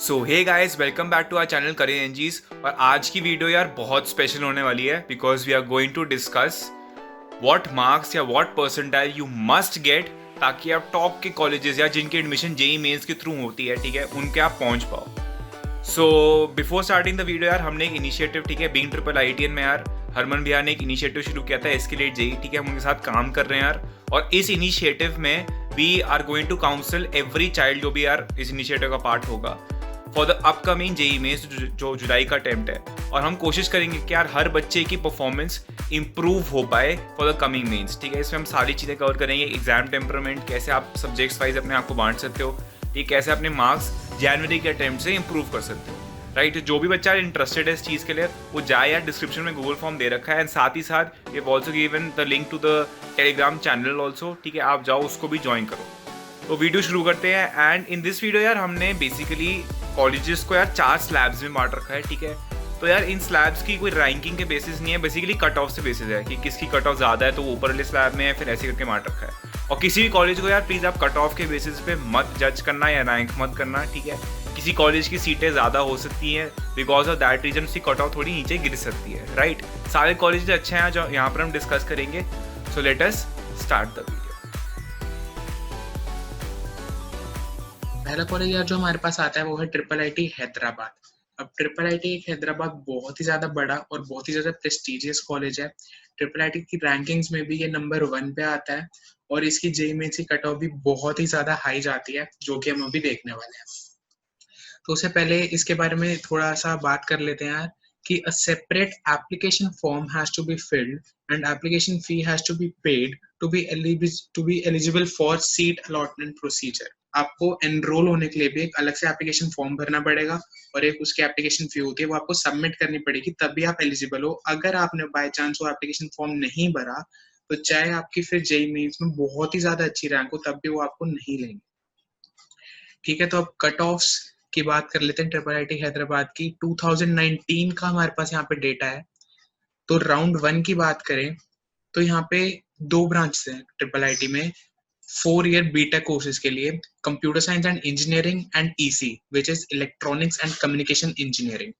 So hey guys, welcome back to our channel career engies. और आज की video यार बहुत स्पेशल होने वाली है because we are going to discuss what marks या what percentile you must get ताकि आप टॉप के कॉलेजेस या जिनकी एडमिशन जेई मेंस के थ्रू होती है, ठीक है, उनके आप पहुंच पाओ। So before starting the video यार, हमने एक इनिशिएटिव, ठीक है, बीइंग ट्रिपल आईटीएन में यार हरमन भैया ने एक इनिशिएटिव शुरू किया था एस्केलेट जेई, ठीक है, हम उनके साथ काम कर रहे हैं यार। और इस इनिशिएटिव में we are going to counsel every child जो भी यार इस इनिशिएटिव का पार्ट होगा for the upcoming JEE mains जो जुलाई का अटेम्प्ट है। और हम कोशिश करेंगे कि यार हर बच्चे की परफॉर्मेंस इंप्रूव हो पाए फॉर द कमिंग मेंस, ठीक है। इसमें हम सारी चीज़ें कवर करेंगे, एग्जाम टेम्परामेंट, कैसे आप सब्जेक्ट्स वाइज अपने आप को बांट सकते हो, ठीक, कैसे अपने मार्क्स जनवरी के अटेम्प्ट से इंप्रूव कर सकते हो, राइट। जो भी बच्चा इंटरेस्टेड है इस चीज़ के लिए वो जाए यार, डिस्क्रिप्शन में गूगल फॉर्म दे रखा है एंड साथ ही साथ ये also given the link to the Telegram channel also, ठीक है, आप जाओ उसको भी ज्वाइन करो। तो वीडियो शुरू करते हैं। एंड इन दिस वीडियो यार हमने बेसिकली कॉलेजेस को यार 4 स्लैब्स में बांट रखा है, ठीक है। तो यार इन स्लैब्स की कोई रैंकिंग के बेसिस नहीं है, बेसिकली कट ऑफ से बेसिस है कि किसकी कट ऑफ ज़्यादा है तो वो ऊपर वाले स्लैब में है, फिर ऐसे करके बांट रखा है। और किसी भी कॉलेज को यार प्लीज़ आप कट ऑफ के बेसिस पे मत जज करना या रैंक मत करना, ठीक है। किसी कॉलेज की सीटें ज़्यादा हो सकती हैं, बिकॉज ऑफ दैट रीजन उसकी कट ऑफ थोड़ी नीचे गिर सकती है, राइट। सारे कॉलेज अच्छे हैं जो यहाँ पर हम डिस्कस करेंगे। So let us start the video. पहला कॉलेज यार जो हमारे पास आता है वो है ट्रिपल आईटी हैदराबाद। अब ट्रिपल आईटी एक हैदराबाद बहुत ही ज्यादा बड़ा और बहुत ही ज्यादा प्रेस्टिजियस कॉलेज है। ट्रिपल आईटी की रैंकिंग्स में भी ये नंबर 1 पे आता है और इसकी जेईई मेंस की कट ऑफ भी बहुत ही ज्यादा हाई जाती है, जो कि हम अभी देखने वाले हैं। तो उससे पहले इसके बारे में थोड़ा सा बात कर लेते हैं यार कि a separate application form has to be filled and application fee has to be paid to be eligible for seat allotment procedure। आपको एनरोल होने के लिए भी एक अलग से एप्लीकेशन फॉर्म भरना पड़ेगा और एक उसकी एप्लीकेशन फी होती है, वो आपको सबमिट करनी पड़ेगी, तभी आप एलिजिबल हो। अगर आपने बाय चांस वो एप्लीकेशन फॉर्म नहीं भरा तो चाहे आपकी फिर जेईई मेंस में बहुत ही ज्यादा अच्छी रैंक हो तब भी वो आपको नहीं लेंगे, ठीक है। तो अब कट ऑफ्स की बात कर लेते हैं ट्रिपल आईटी हैदराबाद की। 2019 का हमारे पास यहाँ पे डेटा है। तो राउंड 1 की बात करें तो यहाँ पे 2 ब्रांच हैं ट्रिपल आईटी में 4 ईयर बीटेक कोर्सेज के लिए, computer science and engineering and EC which is electronics and communication engineering.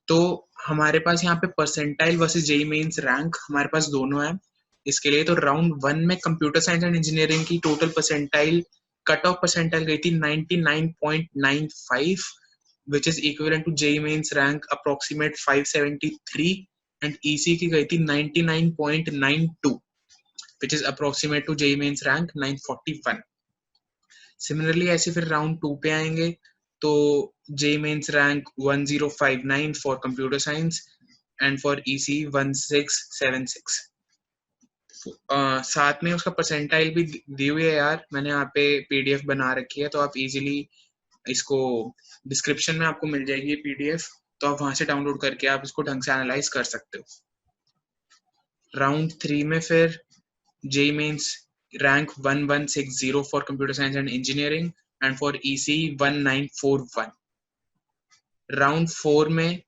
तो हमारे पास यहाँ पे percentile versus JEE mains rank हमारे पास दोनों है इसके लिए। तो राउंड 1 में कंप्यूटर साइंस एंड इंजीनियरिंग की total percentile cut off percentile गई थी 99.95 which is equivalent to JEE mains rank approximate 573 and EC की गई थी 99.92 which is approximate to JEE mains rank 941। Similarly ऐसे फिर राउंड 2 पे आएंगे तो JEE mains rank 1059 for computer science and for EC 1676। साथ में उसका परसेंटाइल भी दी हुई है यार, मैंने यहाँ पे पीडीएफ बना रखी है, तो आप इजीली इसको डिस्क्रिप्शन में आपको मिल जाएगी ये पीडीएफ, तो आप वहां से डाउनलोड करके आप इसको ढंग से एनालाइज कर सकते हो। राउंड 3 में फिर JEE mains rank 1160 for computer science and engineering and for EC 1941। Round 4 में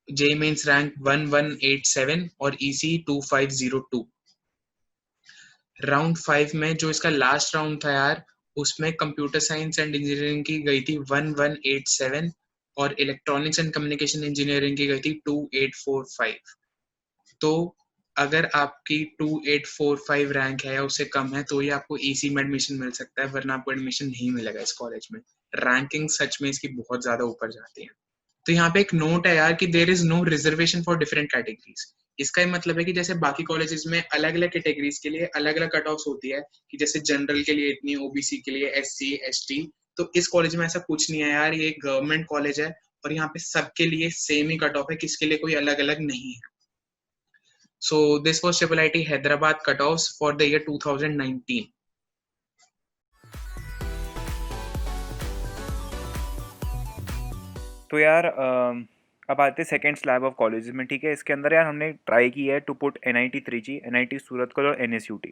जेईई मेंस रैंक 1187 और ईसी 2502। राउंड 5 में जो इसका लास्ट राउंड था यार, उसमें कंप्यूटर साइंस एंड इंजीनियरिंग की गई थी 1187 और इलेक्ट्रॉनिक्स एंड कम्युनिकेशन इंजीनियरिंग की गई थी 2845। तो अगर आपकी 2845 रैंक है या उससे कम है तो ही आपको ईसी में एडमिशन मिल सकता है, वरना आपको एडमिशन नहीं मिलेगा इस कॉलेज में। रैंकिंग सच में इसकी बहुत ज्यादा ऊपर जाती है। तो यहाँ पे एक नोट है यार कि there is no reservation for different categories. इसका ये मतलब है कि जैसे बाकी कॉलेजेस में अलग अलग कैटेगरीज के लिए अलग अलग कट ऑफ होती है कि जैसे जनरल के लिए इतनी, ओबीसी के लिए, एससी एसटी, तो इस कॉलेज में ऐसा कुछ नहीं है यार। ये एक गवर्नमेंट कॉलेज है और यहाँ पे सबके लिए सेम ही कट ऑफ है, किसके लिए कोई अलग अलग नहीं है। So this was triple IT Hyderabad cut offs for the year 2019। तो यार अब आते हैं सेकेंड स्लैब ऑफ कॉलेजेस में, ठीक है। इसके अंदर यार हमने ट्राई की है to put NIT Trichy, NIT Surat और NSUT।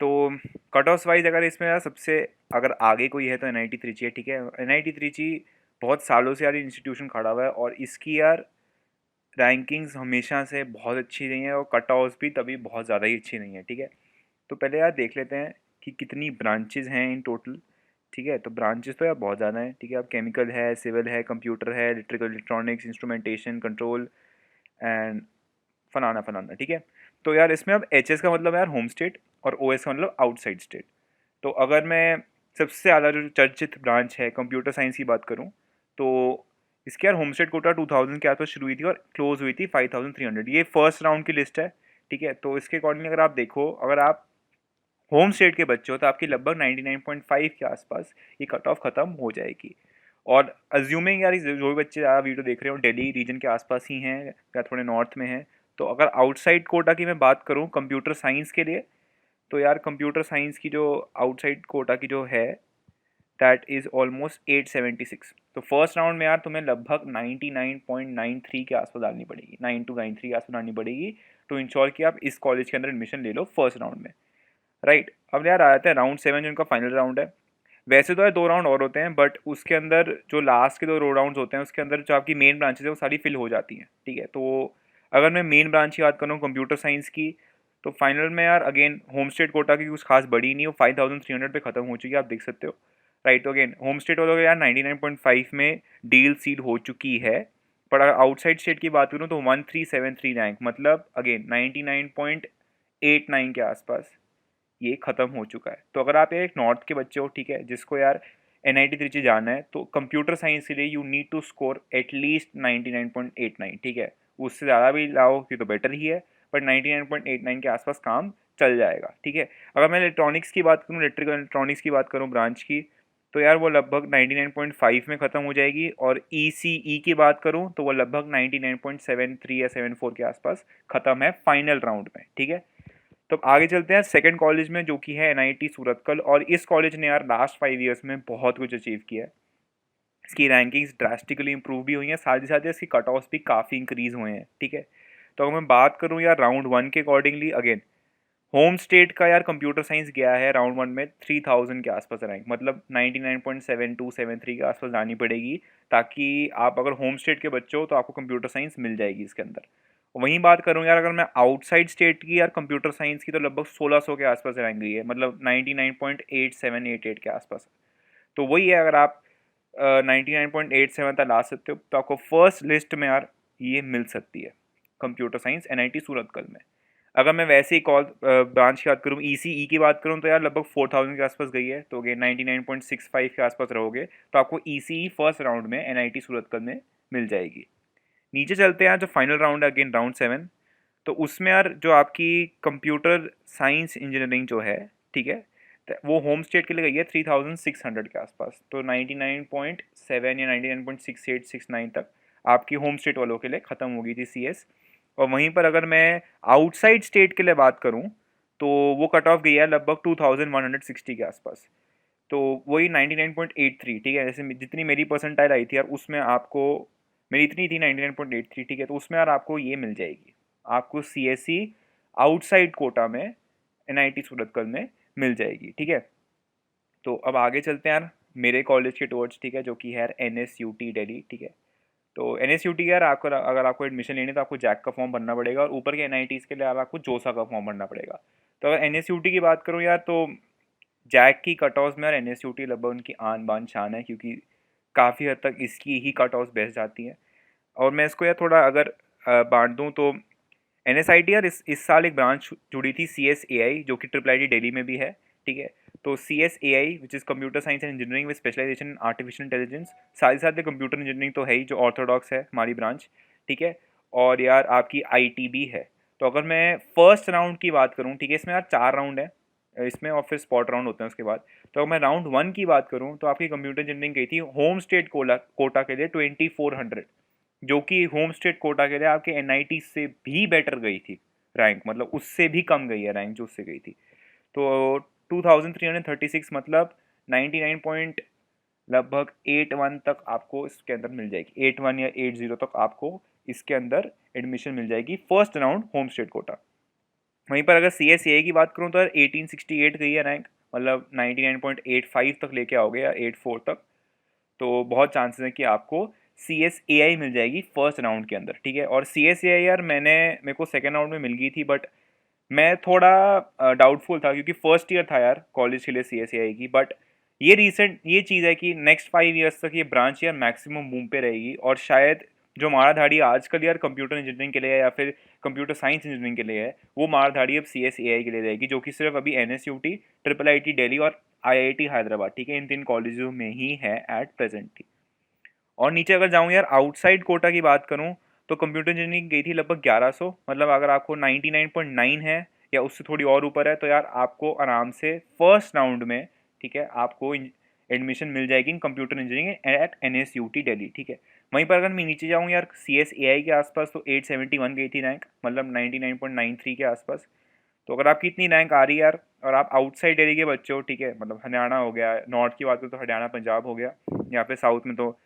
तो कट ऑफ वाइज अगर इसमें यार सबसे अगर आगे कोई है तो NIT त्रिची है, ठीक है। NIT त्रिची बहुत सालों से यार इंस्टीट्यूशन खड़ा हुआ है और इसकी यार रैंकिंग्स हमेशा से बहुत अच्छी रही हैं और कट ऑफ भी तभी बहुत ज़्यादा ही अच्छी नहीं है, ठीक है। तो पहले यार देख लेते हैं कि कितनी ब्रांचेज हैं इन टोटल, ठीक है। तो ब्रांचेस तो यार बहुत ज़्यादा हैं, ठीक है। अब केमिकल है, सिविल है, कंप्यूटर है, electrical electronics, instrumentation, control and फलाना फलाना, ठीक है। तो यार इसमें अब एच एस का मतलब यार होम स्टेट और ओ एस का मतलब आउटसाइड स्टेट। तो अगर मैं सबसे ज़्यादा जो चर्चित ब्रांच है कंप्यूटर साइंस की बात करूँ, तो इसकी यार होम स्टेट कोटा 2000 के आसपास शुरू हुई थी और क्लोज हुई थी 5300। ये फर्स्ट राउंड की लिस्ट है, ठीक है। तो इसके अकॉर्डिंग अगर आप देखो, अगर आप होम स्टेट के बच्चे हो तो आपकी लगभग 99.5 के आसपास ये कट ऑफ खत्म हो जाएगी। और अज्यूमिंग यार जो भी बच्चे ज़्यादा वीडियो देख रहे हो दिल्ली रीजन के आसपास ही हैं या थोड़े नॉर्थ में हैं, तो अगर आउटसाइड कोटा की मैं बात करूँ कंप्यूटर साइंस के लिए, तो यार कंप्यूटर साइंस की जो आउटसाइड कोटा की जो है दैट इज़ ऑलमोस्ट 876। तो फर्स्ट राउंड में यार तुम्हें लगभग 99.93 के आसपास डालनी पड़ेगी, 9293 के आसपास डालनी पड़ेगी टू इंश्योर कि आप इस कॉलेज के अंदर एडमिशन ले लो फर्स्ट राउंड में, राइट। अब यार आ जाते हैं राउंड 7 जो उनका फाइनल राउंड है। वैसे तो यार 2 राउंड और होते हैं, बट उसके अंदर जो लास्ट के 2 राउंड्स होते हैं उसके अंदर जो आपकी मेन ब्रांचेज है वो सारी फिल हो जाती हैं, ठीक है। तो अगर मैं मेन ब्रांच की बात करूँ कंप्यूटर साइंस की, तो फाइनल में यार अगेन होम स्टेट कोटा की कुछ खास बड़ी नहीं, वो 5300 पे खत्म हो चुकी है, आप देख सकते हो, राइट। तो अगेन होम स्टेट वालों के यार 99.5 में डील सील हो चुकी है। पर अगर आउटसाइड स्टेट की बात करूँ तो 1373 रैंक, मतलब अगेन 99.89 के आसपास ये ख़त्म हो चुका है। तो अगर आप एक नॉर्थ के बच्चे हो, ठीक है, जिसको यार NIT त्रिची जाना है, तो कंप्यूटर साइंस के लिए you need to score at least 99.89, ठीक है। उससे ज़्यादा भी लाओ कि तो बेटर ही है, बट 99.89 के आसपास काम चल जाएगा, ठीक है। अगर मैं इलेक्ट्रॉनिक्स की बात करूँ, इलेक्ट्रिकल इलेक्ट्रॉनिक्स की बात करूँ ब्रांच की, तो यार वो लगभग 99.5 में ख़त्म हो जाएगी। और ECE की बात करूँ तो वो लगभग 99.73 या 74 के आसपास ख़त्म है फाइनल राउंड में, ठीक है। तो अब आगे चलते हैं सेकंड कॉलेज में, जो कि है NIT सूरतकल। और इस कॉलेज ने यार लास्ट 5 ईयर्स में बहुत कुछ अचीव किया है। इसकी रैंकिंग्स ड्रास्टिकली इंप्रूव भी हुई हैं, साथ ही साथ इसकी कट ऑफ्स भी काफ़ी इंक्रीज हुए हैं, ठीक है। तो अगर मैं बात करूँ यार राउंड 1 के अकॉर्डिंगली, अगेन होम स्टेट का यार कंप्यूटर साइंस गया है राउंड 1 में 3000 के आसपास रैंक, मतलब 99.7273 के आसपास जानी पड़ेगी, ताकि आप अगर होम स्टेट के बच्चे हो तो आपको कंप्यूटर साइंस मिल जाएगी इसके अंदर। वहीं बात करूँ यार अगर मैं आउटसाइड स्टेट की यार कंप्यूटर साइंस की, तो लगभग 1600 के आसपास रैंक गई है, मतलब 99.8788 के आसपास। तो वही है, अगर आप 99.87 तक ला सकते हो तो आपको फर्स्ट लिस्ट में यार ये मिल सकती है कंप्यूटर साइंस NIT सूरतकल में। अगर मैं वैसे ही कॉल ब्रांच की बात करूँ, ECE की बात करूँ, तो यार लगभग 4000 के आसपास गई है। तो अगेन 99.65 के आसपास रहोगे तो आपको ECE फर्स्ट राउंड में NIT सूरतकल में मिल जाएगी। नीचे चलते हैं, जो फाइनल राउंड है अगेन राउंड 7, तो उसमें यार जो आपकी कंप्यूटर साइंस इंजीनियरिंग जो है, ठीक है, तो वो होम स्टेट के लिए गई है 3600 के आसपास। तो 99.7 या 99.6869 तक आपकी होम स्टेट वालों के लिए ख़त्म हो गई थी CS। और वहीं पर अगर मैं आउटसाइड स्टेट के लिए बात करूं, तो वो कट ऑफ गई है लगभग 2160 के आसपास। तो वही 99.83, ठीक है। जैसे जितनी मेरी परसेंटाइल आई थी यार, उसमें आपको मेरी इतनी थी 99.83, ठीक है। तो उसमें यार आपको ये मिल जाएगी, आपको CSE आउटसाइड कोटा में NIT सूरतकल में मिल जाएगी, ठीक है। तो अब आगे चलते हैं यार मेरे कॉलेज के टुवर्ड्स, ठीक है, जो कि है NSUT दिल्ली, ठीक है। तो NSUT यार आपको अगर आपको एडमिशन लेनी है तो आपको जैक का फॉर्म भरना पड़ेगा, और ऊपर के NITs के लिए आपको जोसा का फॉर्म भरना पड़ेगा। तो अगर NSUT की बात करूँ यार, तो जैक की कट ऑफ्स में यार NSUT लगभग उनकी आन बान शान है, क्योंकि काफ़ी हद तक इसकी ही कट ऑफ्स बेस्ट जाती हैं। और मैं इसको यार थोड़ा अगर बांट दूँ, तो NSIT यार इस साल एक ब्रांच जुड़ी थी CSAI, जो कि IIIT दिल्ली में भी है, ठीक है। तो CSAI which is computer science and engineering with specialization in artificial intelligence, साथ ही साथ कंप्यूटर इंजीनियरिंग तो है ही, जो ऑर्थोडॉक्स है हमारी ब्रांच, ठीक है। और यार आपकी IT भी है। तो अगर मैं फर्स्ट राउंड की बात करूँ, ठीक है, इसमें यार 4 राउंड है इसमें, और फिर स्पॉट राउंड होते हैं उसके बाद। तो अगर मैं राउंड 1 की बात करूँ, तो आपकी कंप्यूटर इंजीनियरिंग गई थी होम स्टेट कोटा के लिए 2400, जो कि होम स्टेट कोटा के लिए आपके NIT से भी बेटर गई थी रैंक, मतलब उससे भी कम गई है रैंक जो उससे गई थी। तो 2336, मतलब 99 पॉइंट लगभग 81 तक आपको इसके अंदर मिल जाएगी, 81 या 80 तक आपको इसके अंदर एडमिशन मिल जाएगी first round home state quota. वहीं पर अगर CSAI की बात करूँ तो यार 1868 गई है रैंक, मतलब 99.85 तक लेके आओगे या 84 तक, तो बहुत चांसेस है कि आपको CSAI मिल जाएगी फर्स्ट राउंड के अंदर, ठीक है। और CSAI यार मेरे को सेकेंड राउंड में मिल गई थी, बट मैं थोड़ा डाउटफुल था, क्योंकि फर्स्ट ईयर था यार कॉलेज के लिए CSAI की। बट ये चीज़ है कि नेक्स्ट 5 ईयर्स तक ये ब्रांच यार मैक्सिमम बूम पे रहेगी, और शायद जो माराधाड़ी आजकल यार कंप्यूटर इंजीनियरिंग के लिए है या फिर कंप्यूटर साइंस इंजीनियरिंग के लिए है, वो माराधाड़ी अब CSAI के लिए रहेगी, जो कि सिर्फ अभी NSUT, IIIT दिल्ली और IIT हैदराबाद, ठीक है, इन 3 कॉलेजों में ही है एट प्रेजेंटली। और नीचे अगर जाऊँ यार आउटसाइड कोटा की बात करूँ, तो कंप्यूटर इंजीनियरिंग गई थी लगभग 1100, मतलब अगर आपको 99.9 है या उससे थोड़ी और ऊपर है तो यार आपको आराम से फर्स्ट राउंड में, ठीक है, आपको एडमिशन मिल जाएगी इन computer engineering at NSUT Delhi, ठीक है। वहीं पर अगर मैं नीचे जाऊँ यार CSAI के आसपास, तो 871 गई थी रैंक, मतलब 99.93 के आसपास। तो अगर आपकी इतनी रैंक आ रही है यार, और आप आउटसाइड दिल्ली के बच्चे हो, ठीक है, मतलब हरियाणा हो गया, नॉर्थ की बात करें तो हरियाणा पंजाब हो गया, या फिर साउथ में तो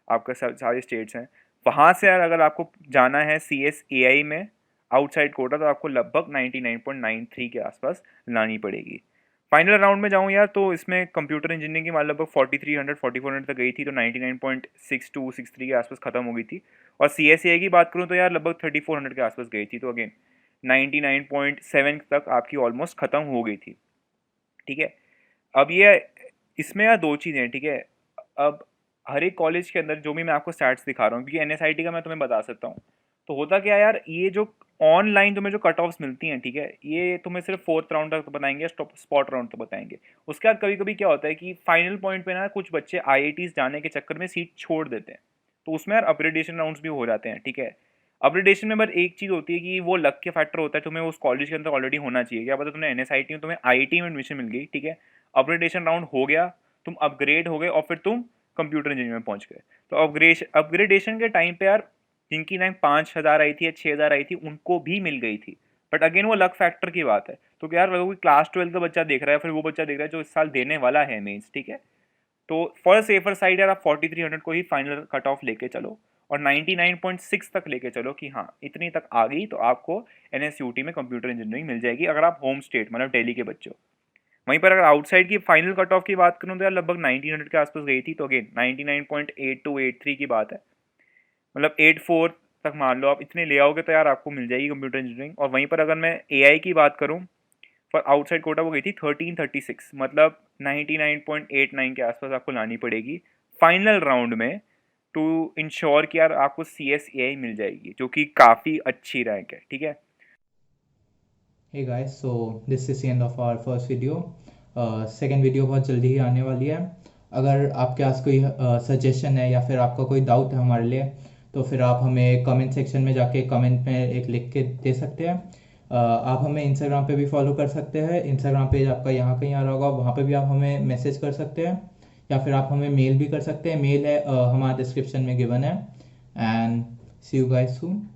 आपका सारे स्टेट्स हैं, वहाँ से यार अगर आपको जाना है CSAI में आउटसाइड कोटा, तो आपको लगभग 99.93 के आसपास लानी पड़ेगी। फाइनल राउंड में जाऊँ यार, तो इसमें कंप्यूटर इंजीनियरिंग की मान लगभग 4300 4400 तक गई थी, तो 99.62 63 के आसपास ख़त्म हो गई थी। और CSAI की बात करूँ तो यार लगभग 3400 के आसपास गई थी, तो अगेन 99.7 तक आपकी ऑलमोस्ट ख़त्म हो गई थी, ठीक है। अब ये इसमें यार 2 चीज़ें हैं, ठीक है। अब हर एक कॉलेज के अंदर जो भी मैं आपको स्टैट्स दिखा रहा हूँ, क्योंकि NSIT का मैं तुम्हें बता सकता हूँ, तो होता क्या है यार, ये जो ऑनलाइन तुम्हें जो कट ऑफ्स मिलती हैं, ठीक है, ये तुम्हें सिर्फ 4th राउंड तक तो बताएंगे, स्पॉट राउंड तो बताएंगे। उसके बाद कभी कभी क्या होता है कि फाइनल पॉइंट पे ना कुछ बच्चे IITs जाने के चक्कर में सीट छोड़ देते हैं, तो उसमें यार अपग्रेडेशन राउंड्स भी हो जाते हैं, ठीक है। अपग्रेडेशन में बस एक चीज़ होती है कि वो लक के फैक्टर होता है, तुम्हें उस कॉलेज के अंदर ऑलरेडी होना चाहिए, क्या पता तुमने NSIT में तुम्हें IIT में एडमिशन मिल गई, ठीक है, अपग्रेडेशन राउंड हो गया, तुम अपग्रेड हो गए और फिर तुम कंप्यूटर इंजीनियरिंग में पहुंच गए। तो अपग्रेडेशन के टाइम पे यार जिनकी रैंक 5000 आई थी या 6000 आई थी, उनको भी मिल गई थी, बट अगेन वो लक फैक्टर की बात है। तो यार अगर कोई क्लास 12 का बच्चा देख रहा है, फिर वो बच्चा देख रहा है जो इस साल देने वाला है मेंस, ठीक है, तो फॉर सेफर साइड यार आप 4300 को ही फाइनल कट ऑफ लेके चलो, और 99.6 तक लेके चलो कि हाँ इतनी तक आ गई तो आपको NSUT में कंप्यूटर इंजीनियरिंग मिल जाएगी, अगर आप होम स्टेट मतलब दिल्ली के बच्चे हो। वहीं पर अगर आउटसाइड की फाइनल कट ऑफ की बात करूँ तो यार लगभग 1900 के आसपास गई थी, तो अगेन 99.8283 की बात है, मतलब 84 तक मान लो आप इतने ले आओगे तो यार आपको मिल जाएगी कंप्यूटर इंजीनियरिंग। और वहीं पर अगर मैं AI की बात करूँ, फॉर आउटसाइड कोटा वो गई थी 1336, मतलब 99.89 के आसपास आपको लानी पड़ेगी फाइनल राउंड में, टू इंश्योर कि यार आपको CSAI मिल जाएगी, जो कि काफ़ी अच्छी रैंक है, ठीक है। Hey guys, so this is the end of our first video. Second video बहुत जल्दी ही आने वाली है। अगर आपके पास कोई सजेशन है या फिर आपका कोई डाउट है हमारे लिए, तो फिर आप हमें कमेंट सेक्शन में जाके कमेंट में एक लिख के दे सकते हैं। आप हमें इंस्टाग्राम पे भी फॉलो कर सकते हैं, इंस्टाग्राम पेज आपका यहाँ कहीं आ रहा होगा, वहाँ पे भी आप हमें मैसेज कर सकते हैं, या फिर आप हमें मेल भी कर सकते हैं। मेल है हमारा डिस्क्रिप्शन में गिवन है। And see you guys soon.